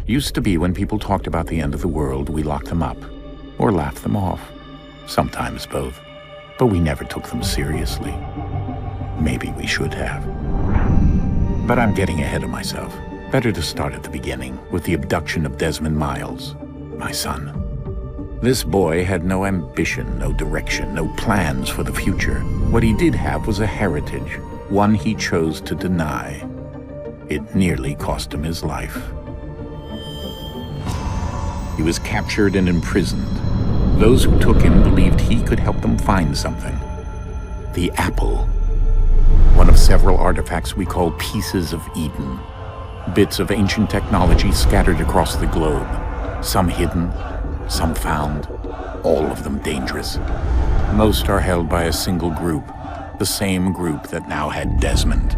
Used to be when people talked about the end of the world, we locked them up. Or laughed them off. Sometimes both. But we never took them seriously. Maybe we should have. But I'm getting ahead of myself. Better to start at the beginning, with the abduction of Desmond Miles, my son. This boy had no ambition, no direction, no plans for the future. What he did have was a heritage, one he chose to deny. It nearly cost him his life. He was captured and imprisoned. Those who took him believed he could help them find something. The apple. One of several artifacts we call pieces of Eden. Bits of ancient technology scattered across the globe. Some hidden, some found, all of them dangerous. Most are held by a single group, the same group that now had Desmond.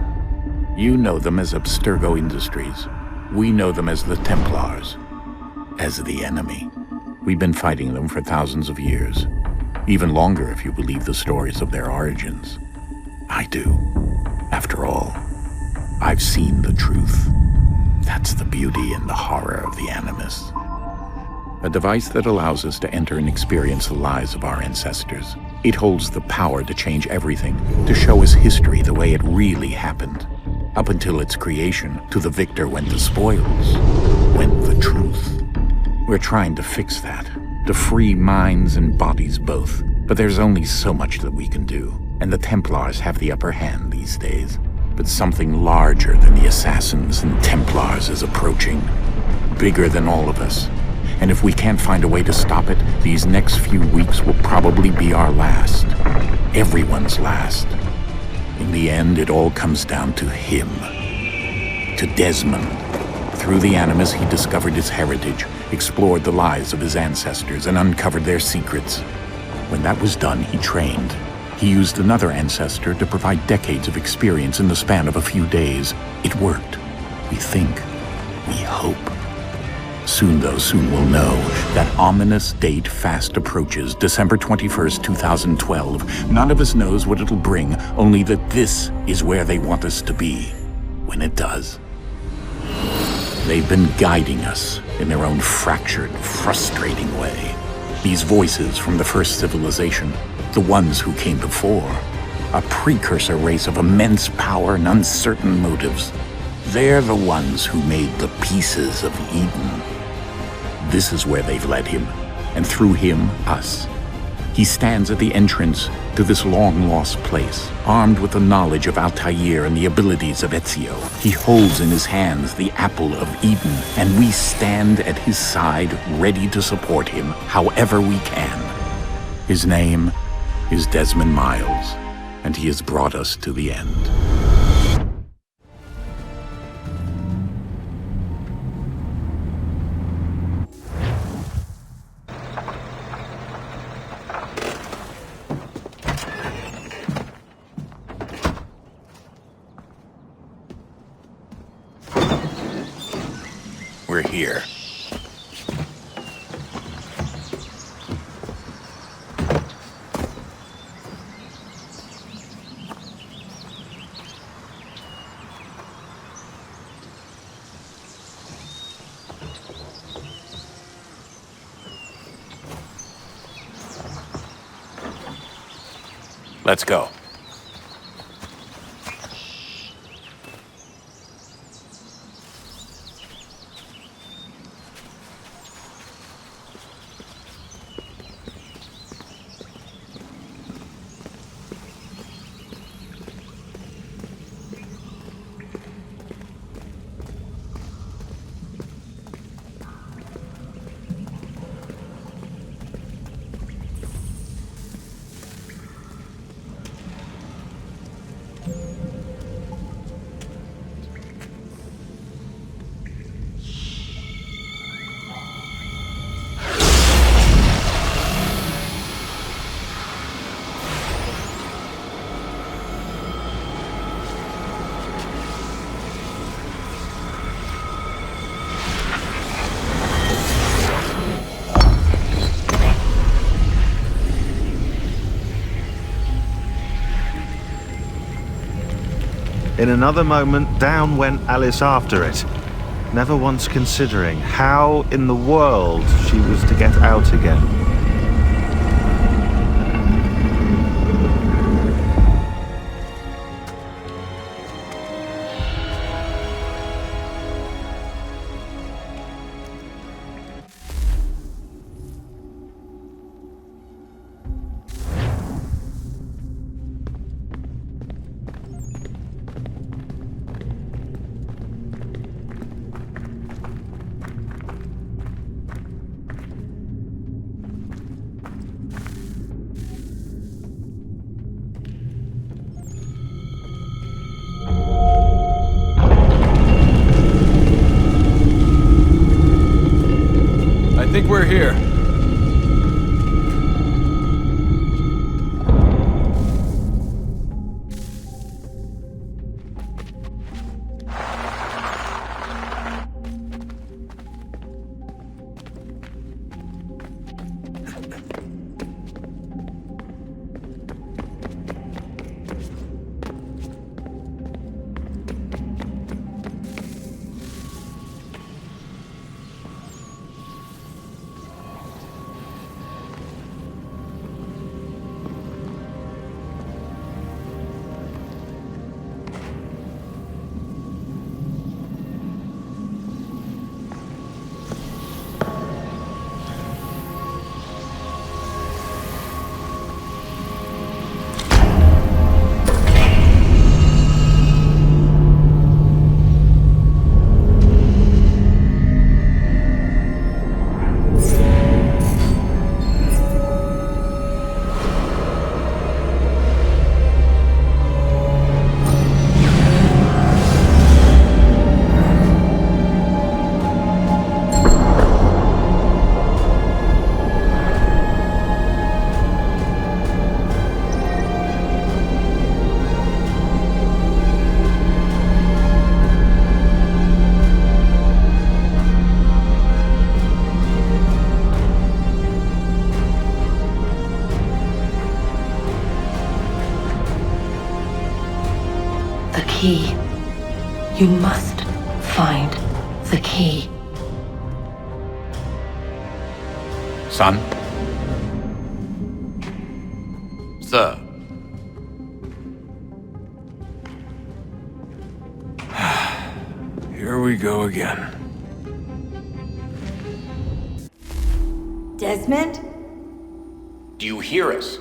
You know them as Abstergo Industries. We know them as the Templars, as the enemy. We've been fighting them for thousands of years, even longer if you believe the stories of their origins. I do. After all, I've seen the truth. That's the beauty and the horror of the Animus. A device that allows us to enter and experience the lives of our ancestors. It holds the power to change everything, to show us history the way it really happened. Up until its creation, to the victor went the spoils, went the truth. We're trying to fix that, to free minds and bodies both. But there's only so much that we can do, and the Templars have the upper hand these days. But something larger than the Assassins and Templars is approaching, bigger than all of us. And if we can't find a way to stop it, these next few weeks will probably be our last. Everyone's last. In the end, it all comes down to him. To Desmond. Through the Animus, he discovered his heritage, explored the lives of his ancestors, and uncovered their secrets. When that was done, he trained. He used another ancestor to provide decades of experience in the span of a few days. It worked. We think. We hope. Soon, though, soon we'll know. That ominous date fast approaches, December 21st, 2012. None of us knows what it'll bring, only that this is where they want us to be, when it does. They've been guiding us in their own fractured, frustrating way. These voices from the first civilization, the ones who came before, a precursor race of immense power and uncertain motives. They're the ones who made the pieces of Eden. This is where they've led him, and through him, us. He stands at the entrance to this long-lost place, armed with the knowledge of Altair and the abilities of Ezio. He holds in his hands the apple of Eden, and we stand at his side, ready to support him however we can. His name is Desmond Miles, and he has brought us to the end. We're here. Let's go. In another moment, down went Alice after it. never once considering how in the world she was to get out again. I think we're here. The key. You must find the key. Son? Sir. Here we go again. Desmond? Do you hear us?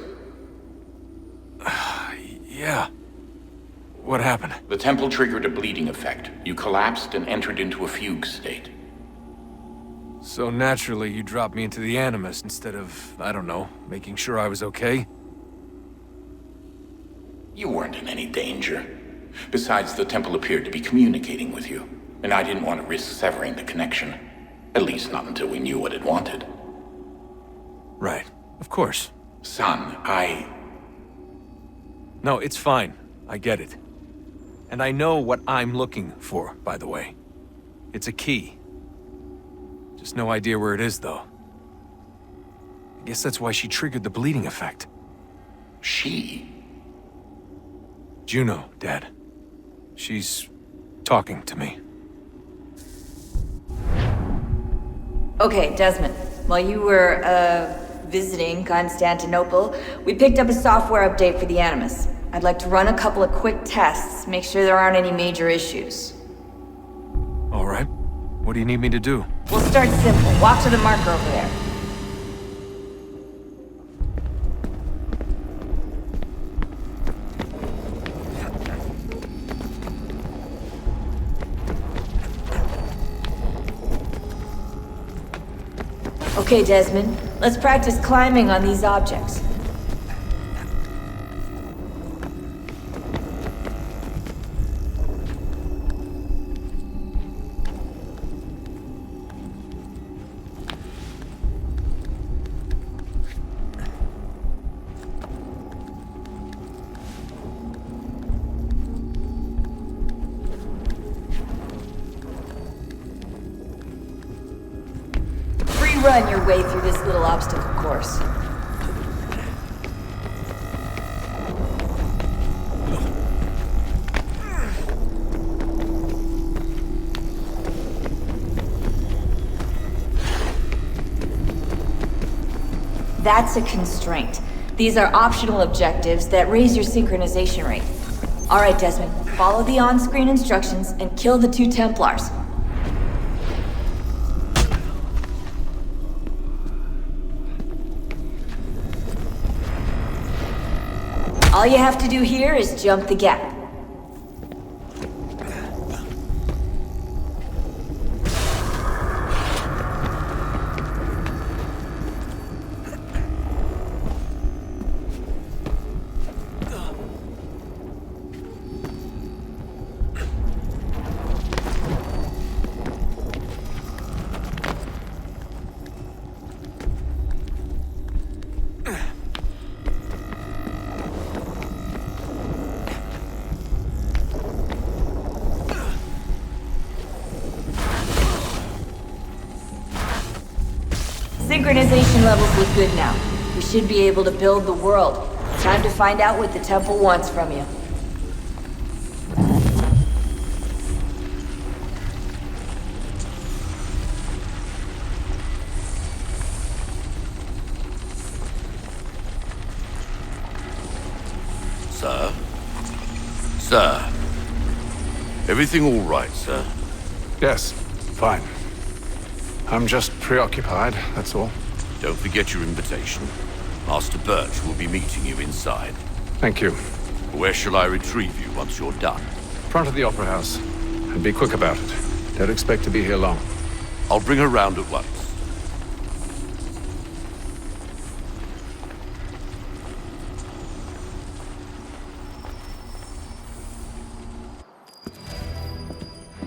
Yeah. What happened? The temple triggered a bleeding effect. You collapsed and entered into a fugue state. So naturally, you dropped me into the Animus instead of, I don't know, making sure I was okay? You weren't in any danger. Besides, the temple appeared to be communicating with you, and I didn't want to risk severing the connection. At least not until we knew what it wanted. Right. Of course. Son, No, it's fine. I get it. And I know what I'm looking for, by the way. It's a key. Just no idea where it is, though. I guess that's why she triggered the bleeding effect. She? Juno, Dad. She's talking to me. Okay, Desmond. While you were, visiting Constantinople, we picked up a software update for the Animus. I'd like to run a couple of quick tests, make sure there aren't any major issues. All right. What do you need me to do? We'll start simple. Walk to the marker over there. Okay, Desmond. Let's practice climbing on these objects. Run your way through this little obstacle course. That's a constraint. These are optional objectives that raise your synchronization rate. Alright, Desmond, follow the on-screen instructions and kill the 2 Templars. All you have to do here is jump the gap. Synchronization levels look good now. We should be able to build the world. Time to find out what the temple wants from you. Sir? Sir? Everything all right, sir? Yes, fine. I'm just preoccupied, that's all. Don't forget your invitation. Master Birch will be meeting you inside. Thank you. Where shall I retrieve you once you're done? Front of the Opera House. And be quick about it. Don't expect to be here long. I'll bring her round at once.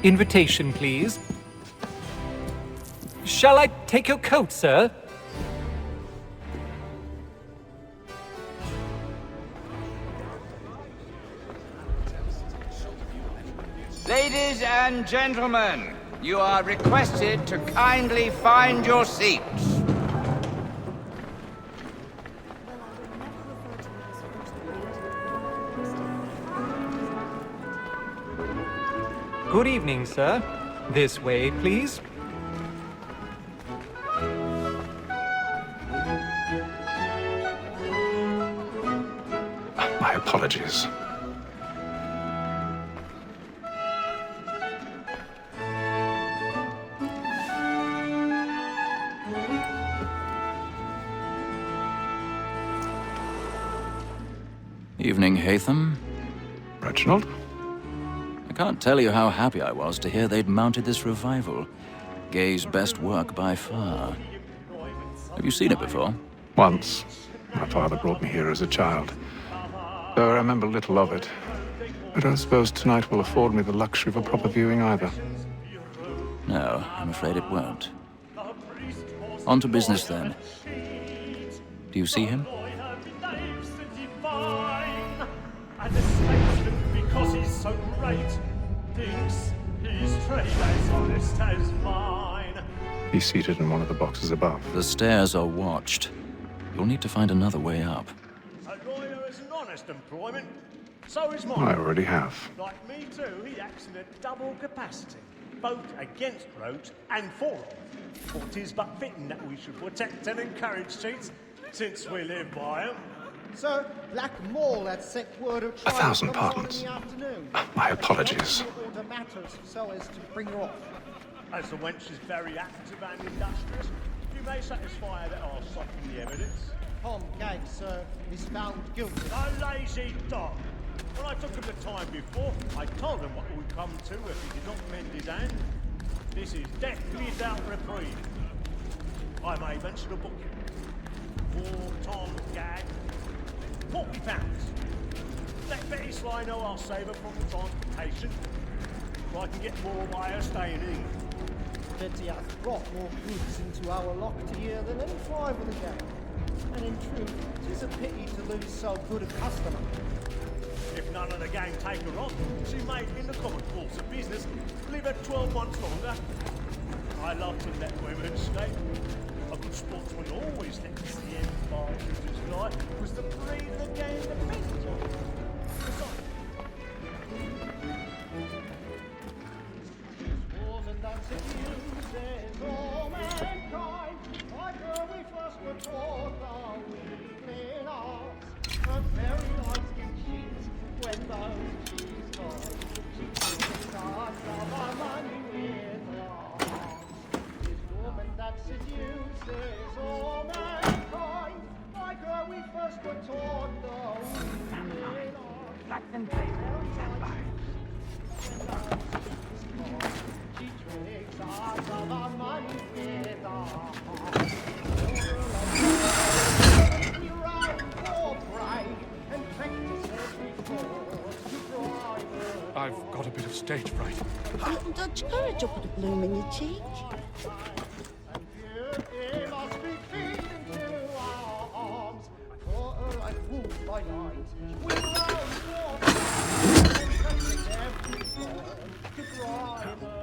Invitation, please. Shall I take your coat, sir? Ladies and gentlemen, you are requested to kindly find your seats. Good evening, sir. This way, please. My apologies. Evening, Hatham. Reginald? I can't tell you how happy I was to hear they'd mounted this revival. Gay's best work by far. Have you seen it before? Once. My father brought me here as a child. Though I remember little of it. I don't suppose tonight will afford me the luxury of a proper viewing either. No, I'm afraid it won't. On to business then. Do you see him? And the statesman, because he's so great, thinks his trade as honest as mine. He's seated in one of the boxes above. The stairs are watched. You'll need to find another way up. A lawyer is an honest employment, so is mine. I already have. Like me too, he acts in a double capacity, both against roads and for them. For 'tis but fitting that we should protect and encourage cheats, since we live by them. Sir, Black Mall had sent word of 1,000 pardons. My apologies. Order matters so as to bring her off. As the wench is very active and industrious, you may satisfy that I'll soften the evidence. Tom Gag, sir, is found guilty. A lazy dog. When I took him the time before, I told him what it would come to if he did not mend his hand. This is death without reprieve. I may mention a book. For Tom Gag, £40. Let Betty Sly know I'll save her from the transportation, so I can get more by her staying in. Betty hath brought more goods into our locked here than any five of the gang. And in truth, 'tis a pity to lose so good a customer. If none of the gang take her on, she may, in the common course of business, live her 12 months longer. I love to let women escape. A good sportsman always lets the end partridges fly, was the breed of the game depends on. Wars and dancing uses all mankind, like where we first were taught. I've got a bit of stage fright. Dodge courage up with a bloom in your cheek.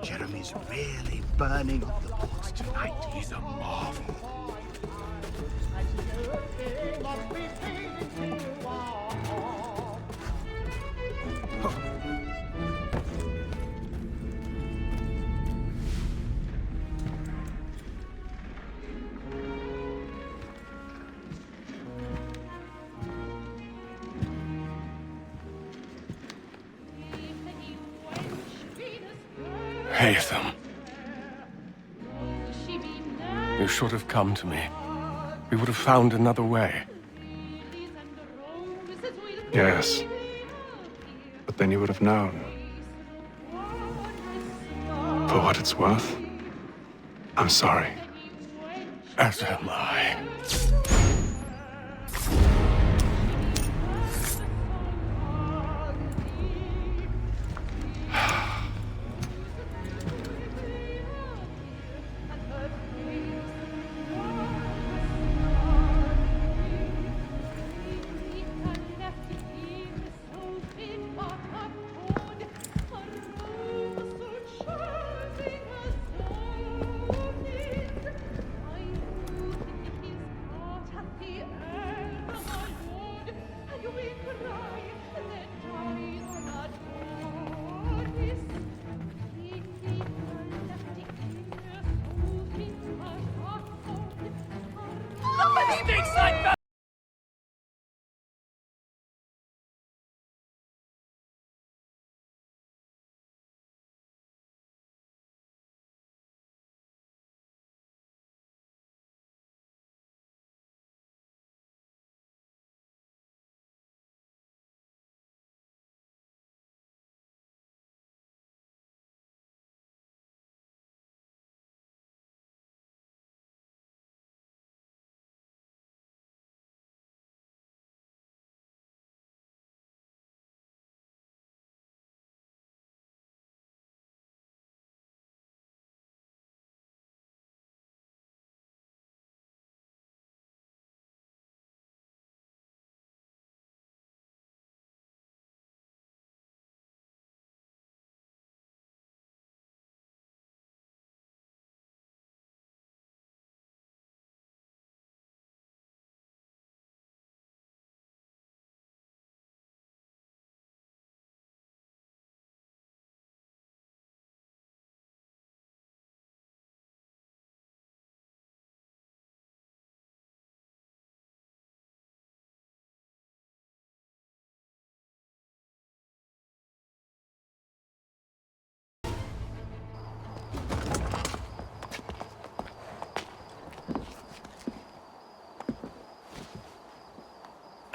Jeremy's really burning up the books tonight. He's a marvel. Haytham. You should have come to me. We would have found another way. Yes. But then you would have known. For what it's worth, I'm sorry. As am I.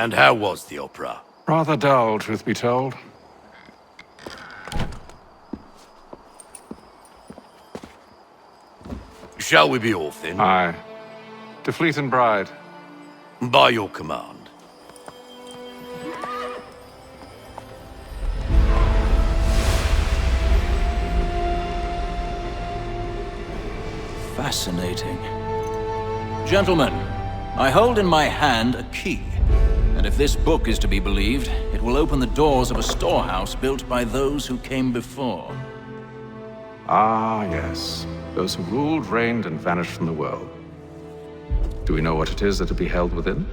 And how was the opera? Rather dull, truth be told. Shall we be off then? Aye. To Fleet and Bride. By your command. Fascinating. Gentlemen, I hold in my hand a key. And if this book is to be believed, it will open the doors of a storehouse built by those who came before. Ah, yes. Those who ruled, reigned, and vanished from the world. Do we know what it is that will be held within?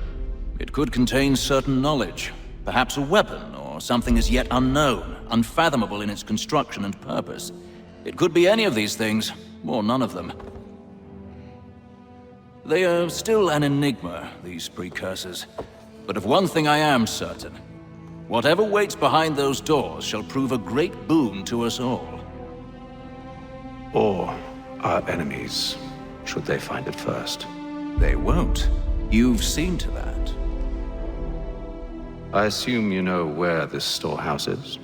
It could contain certain knowledge. Perhaps a weapon, or something as yet unknown, unfathomable in its construction and purpose. It could be any of these things, or none of them. They are still an enigma, these precursors. But of one thing I am certain. Whatever waits behind those doors shall prove a great boon to us all. Or our enemies, should they find it first. They won't. You've seen to that. I assume you know where this storehouse is?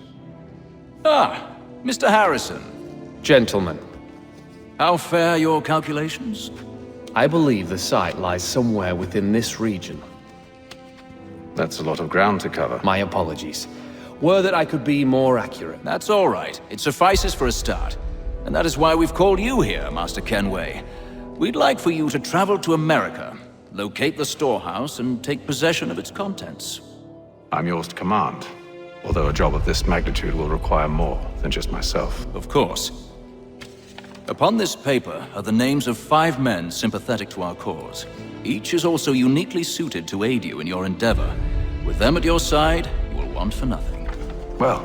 Ah, Mr. Harrison. Gentlemen, How fare your calculations? I believe the site lies somewhere within this region. That's a lot of ground to cover. My apologies. Were that I could be more accurate. That's all right. It suffices for a start. And that is why we've called you here, Master Kenway. We'd like for you to travel to America, locate the storehouse, and take possession of its contents. I'm yours to command, although a job of this magnitude will require more than just myself. Of course. Upon this paper are the names of 5 men sympathetic to our cause. Each is also uniquely suited to aid you in your endeavor. With them at your side, you will want for nothing. Well,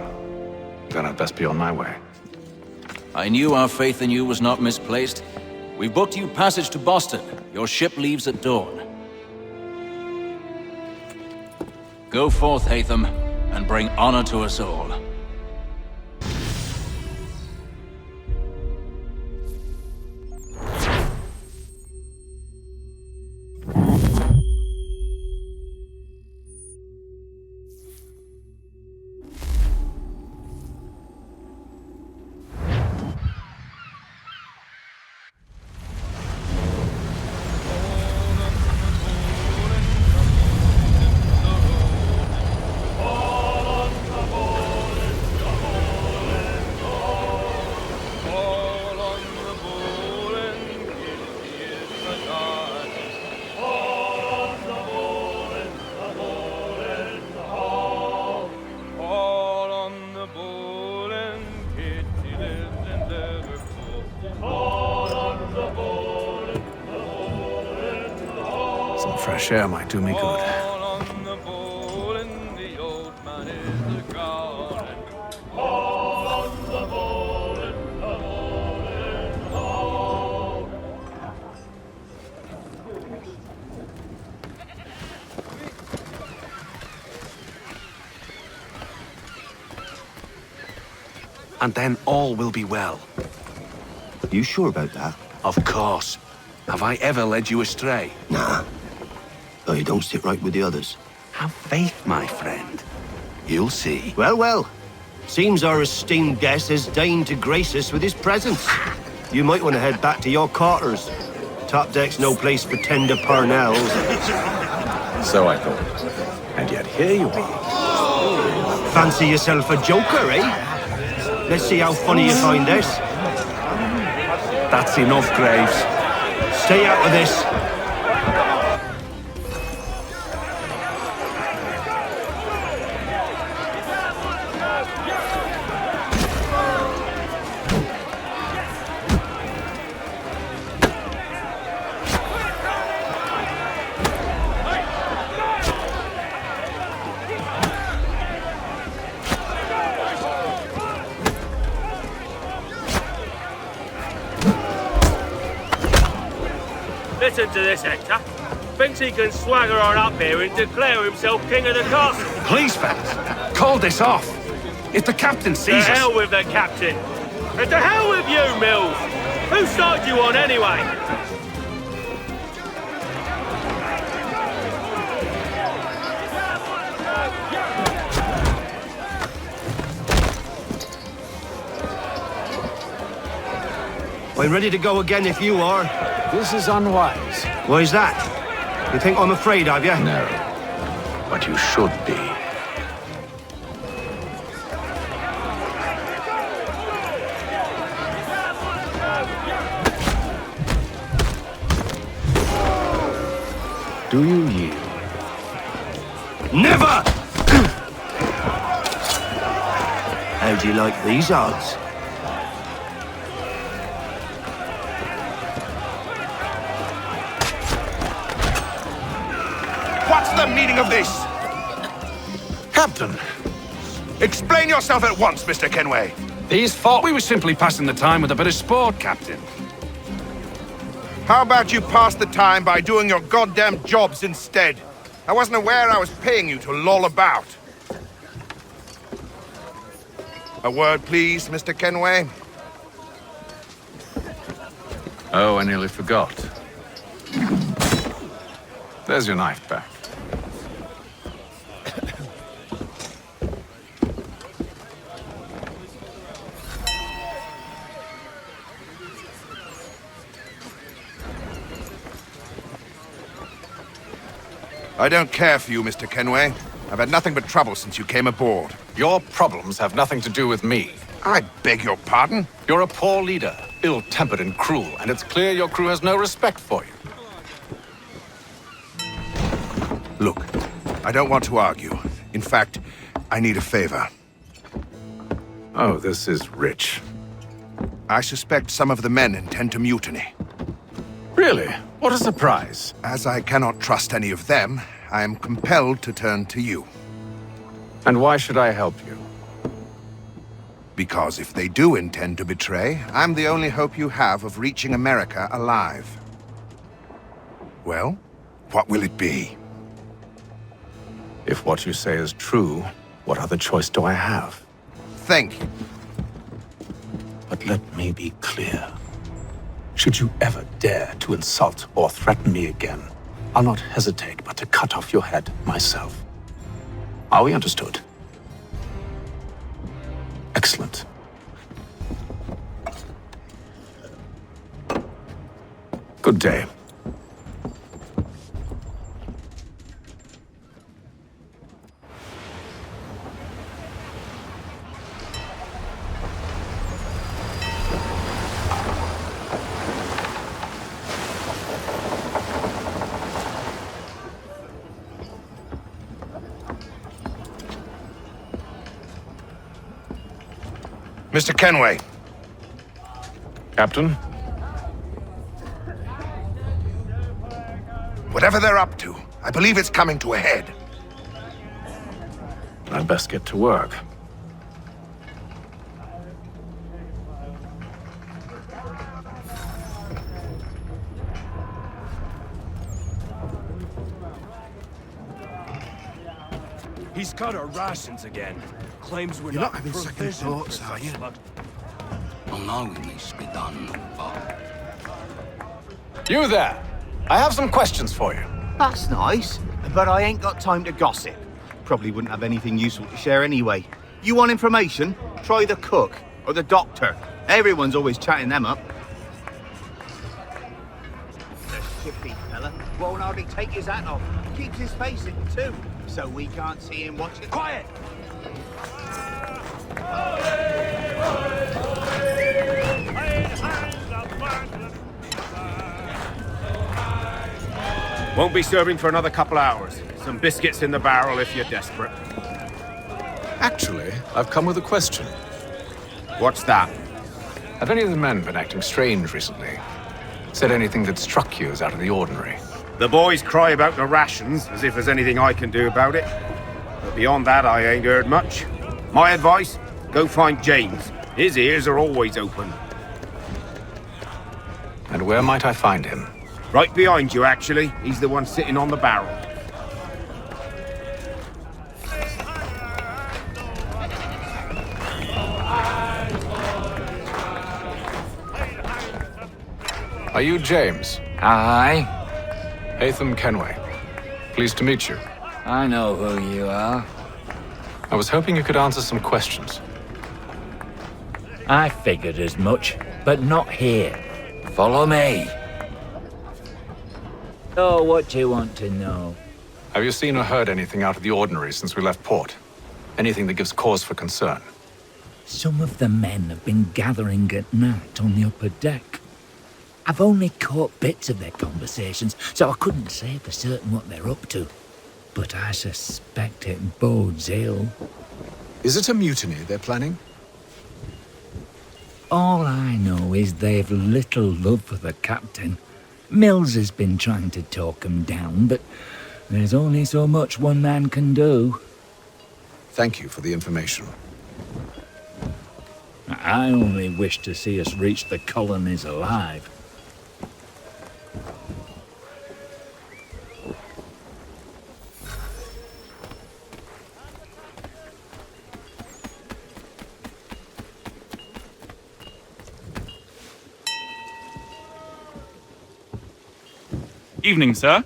then I'd best be on my way. I knew our faith in you was not misplaced. We've booked you passage to Boston. Your ship leaves at dawn. Go forth, Hatham, and bring honor to us all. Some fresh air might do me good. And then all will be well. You sure about that? Of course. Have I ever led you astray? Nah. Though you don't sit right with the others. Have faith, my friend. You'll see. Well, well. Seems our esteemed guest has deigned to grace us with his presence. You might want to head back to your quarters. Top deck's no place for tender parnells. So I thought. And yet here you are. Fancy yourself a joker, eh? Let's see how funny you find this. That's enough, Graves. Stay out of this. Listen to this, Hector. Thinks he can swagger on up here and declare himself king of the castle. Please, fellas, call this off. If the captain sees us... To hell with the captain. And to hell with you, Mills. Whose side you on, anyway? I'm ready to go again if you are. This is unwise. Why's that? You think I'm afraid of you? No. But you should be. Do you yield? Never! How do you like these odds? What's the meaning of this? Captain, explain yourself at once, Mr. Kenway. These thought we were simply passing the time with a bit of sport, Captain. How about you pass the time by doing your goddamn jobs instead? I wasn't aware I was paying you to loll about. A word, please, Mr. Kenway. Oh, I nearly forgot. There's your knife back. I don't care for you, Mr. Kenway. I've had nothing but trouble since you came aboard. Your problems have nothing to do with me. I beg your pardon? You're a poor leader, ill-tempered and cruel, and it's clear your crew has no respect for you. Look, I don't want to argue. In fact, I need a favor. Oh, this is rich. I suspect some of the men intend to mutiny. Really? What a surprise. As I cannot trust any of them, I am compelled to turn to you. And why should I help you? Because if they do intend to betray, I'm the only hope you have of reaching America alive. Well, what will it be? If what you say is true, what other choice do I have? Think. But let me be clear. Should you ever dare to insult or threaten me again, I'll not hesitate but to cut off your head myself. Are we understood? Excellent. Good day. Mr. Kenway. Captain? Whatever they're up to, I believe it's coming to a head. I'd best get to work. He's cut our rations again. Claims we're You're not not having second provisioned thoughts, for are you? such Well, no, it needs to be done, but... You there! I have some questions for you. That's nice, but I ain't got time to gossip. Probably wouldn't have anything useful to share anyway. You want information? Try the cook or the doctor. Everyone's always chatting them up. The shifty fella won't hardly take his hat off. Keeps his face in too, so we can't see him watching. Quiet! Won't be serving for another couple hours. Some biscuits in the barrel if you're desperate. Actually, I've come with a question. What's that? Have any of the men been acting strange recently? Said anything that struck you as out of the ordinary? The boys cry about the rations, as if there's anything I can do about it. But beyond that, I ain't heard much. My advice? Go find James. His ears are always open. And where might I find him? Right behind you, actually. He's the one sitting on the barrel. Are you James? Aye. Hatham Kenway. Pleased to meet you. I know who you are. I was hoping you could answer some questions. I figured as much, but not here. Follow me. So, what do you want to know? Have you seen or heard anything out of the ordinary since we left port? Anything that gives cause for concern? Some of the men have been gathering at night on the upper deck. I've only caught bits of their conversations, so I couldn't say for certain what they're up to. But I suspect it bodes ill. Is it a mutiny they're planning? All I know is they've little love for the captain. Mills has been trying to talk 'em down, but there's only so much one man can do. Thank you for the information. I only wish to see us reach the colonies alive. Evening, sir.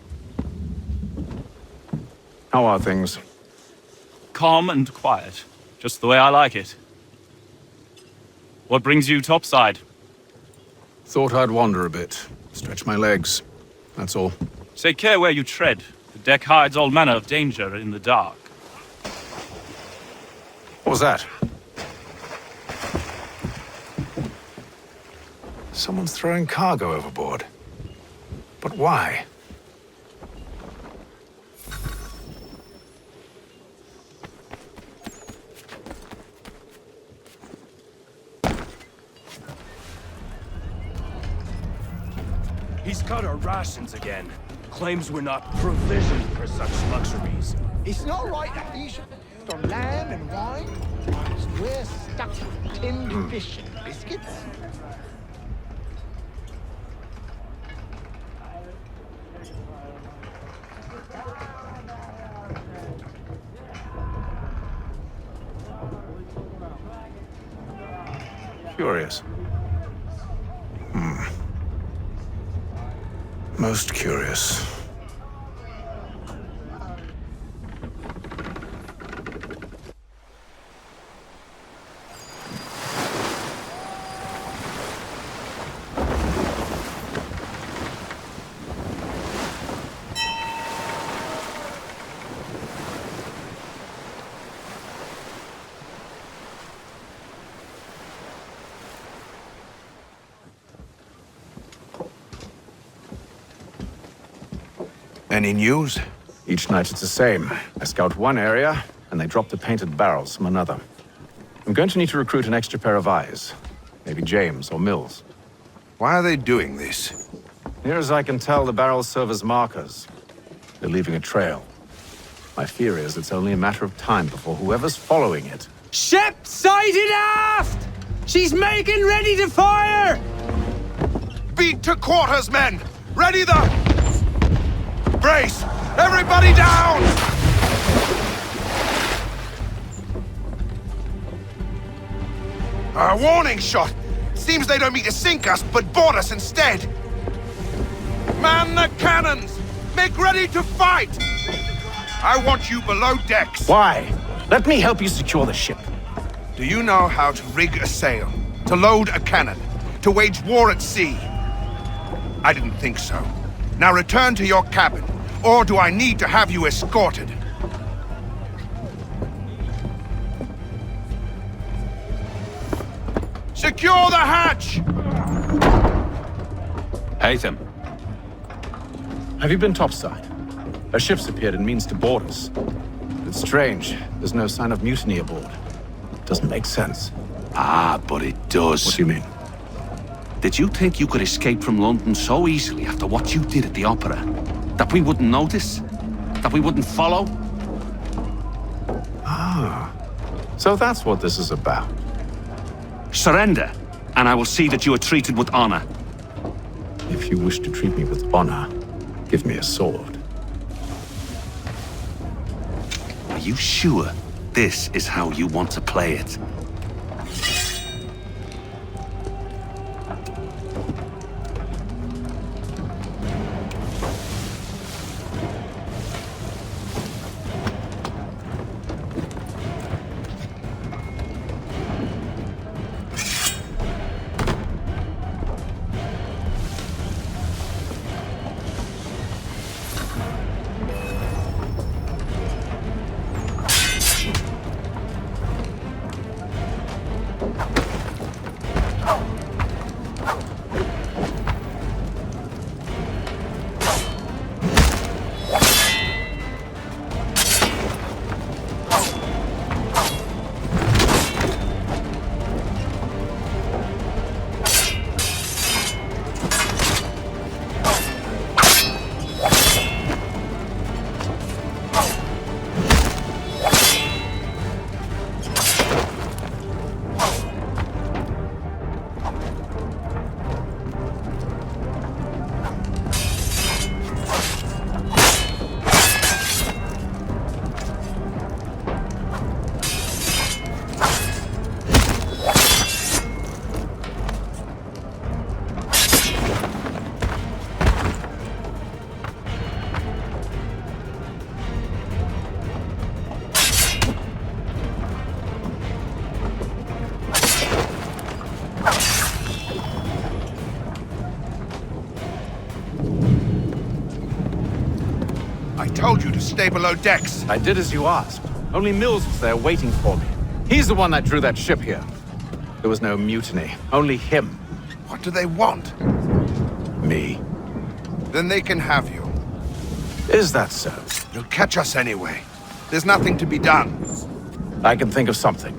How are things? Calm and quiet. Just the way I like it. What brings you topside? Thought I'd wander a bit. Stretch my legs. That's all. Take care where you tread. The deck hides all manner of danger in the dark. What was that? Someone's throwing cargo overboard. But why? He's cut our rations again. Claims we're not provisioned for such luxuries. It's not right that he should on lamb and wine. We're stuck with tinned fish and biscuits. Curious. Most curious. Any news? Each night it's the same. I scout one area, and they drop the painted barrels from another. I'm going to need to recruit an extra pair of eyes. Maybe James or Mills. Why are they doing this? Near as I can tell, the barrels serve as markers. They're leaving a trail. My fear is it's only a matter of time before whoever's following it... Ship sighted aft! She's making ready to fire! Beat to quarters, men! Ready the... Brace! Everybody down! A warning shot! Seems they don't mean to sink us, but board us instead! Man the cannons! Make ready to fight! I want you below decks! Why? Let me help you secure the ship. Do you know how to rig a sail? To load a cannon? To wage war at sea? I didn't think so. Now return to your cabin, or do I need to have you escorted? Secure the hatch! Haytham. Have you been topside? A ship's appeared and means to board us. But it's strange. There's no sign of mutiny aboard. Doesn't make sense. Ah, but it does. What do you mean? Did you think you could escape from London so easily after what you did at the opera? That we wouldn't notice? That we wouldn't follow? Ah. So that's what this is about. Surrender, and I will see that you are treated with honor. If you wish to treat me with honor, give me a sword. Are you sure this is how you want to play it? I told you to stay below decks. I did as you asked. Only Mills was there waiting for me. He's the one that drew that ship here. There was no mutiny, only him. What do they want? Me. Then they can have you. Is that so? You'll catch us anyway. There's nothing to be done. I can think of something.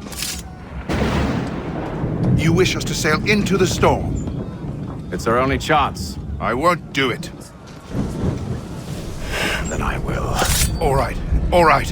You wish us to sail into the storm? It's our only chance. I won't do it. Then I will. All right, all right.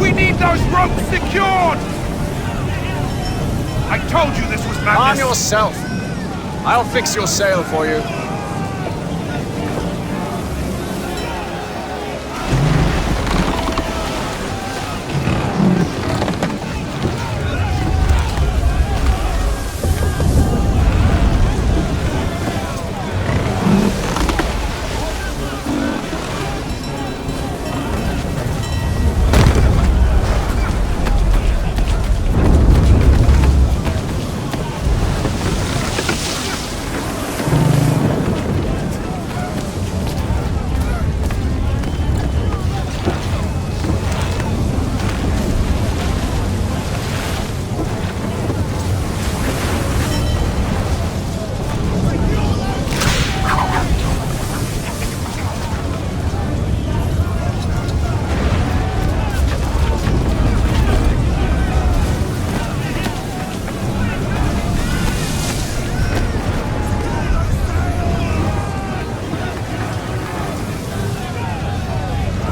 We need those ropes secured! I told you this was madness! Arm yourself! I'll fix your sail for you.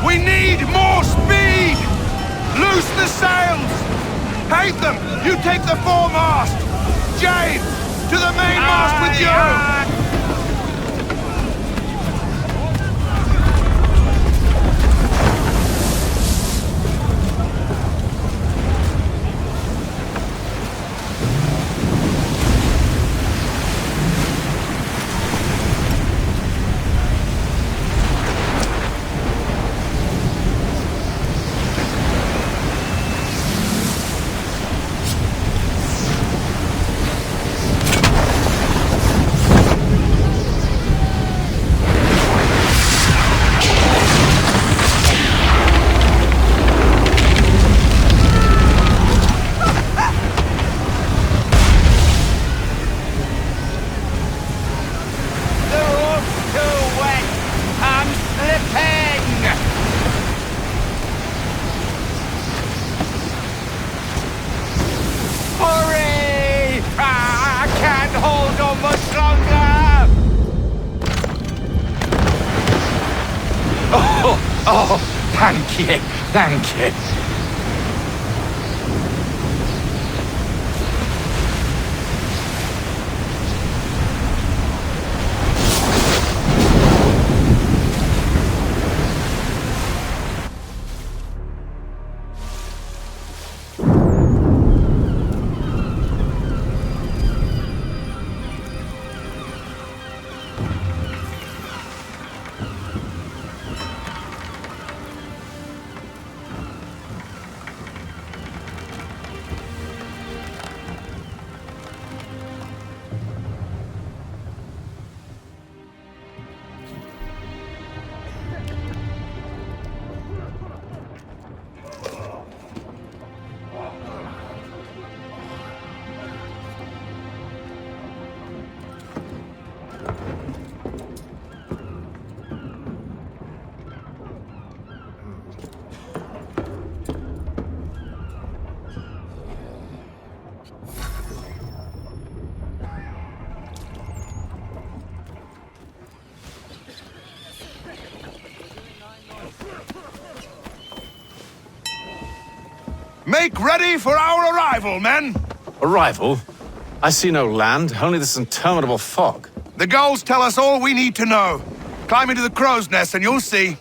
We need more speed! Loose the sails! Hate them! You take the foremast! James! To the mainmast with you! Oh, thank you, thank you. Make ready for our arrival, men! Arrival? I see no land, only this interminable fog. The gulls tell us all we need to know. Climb into the crow's nest and you'll see.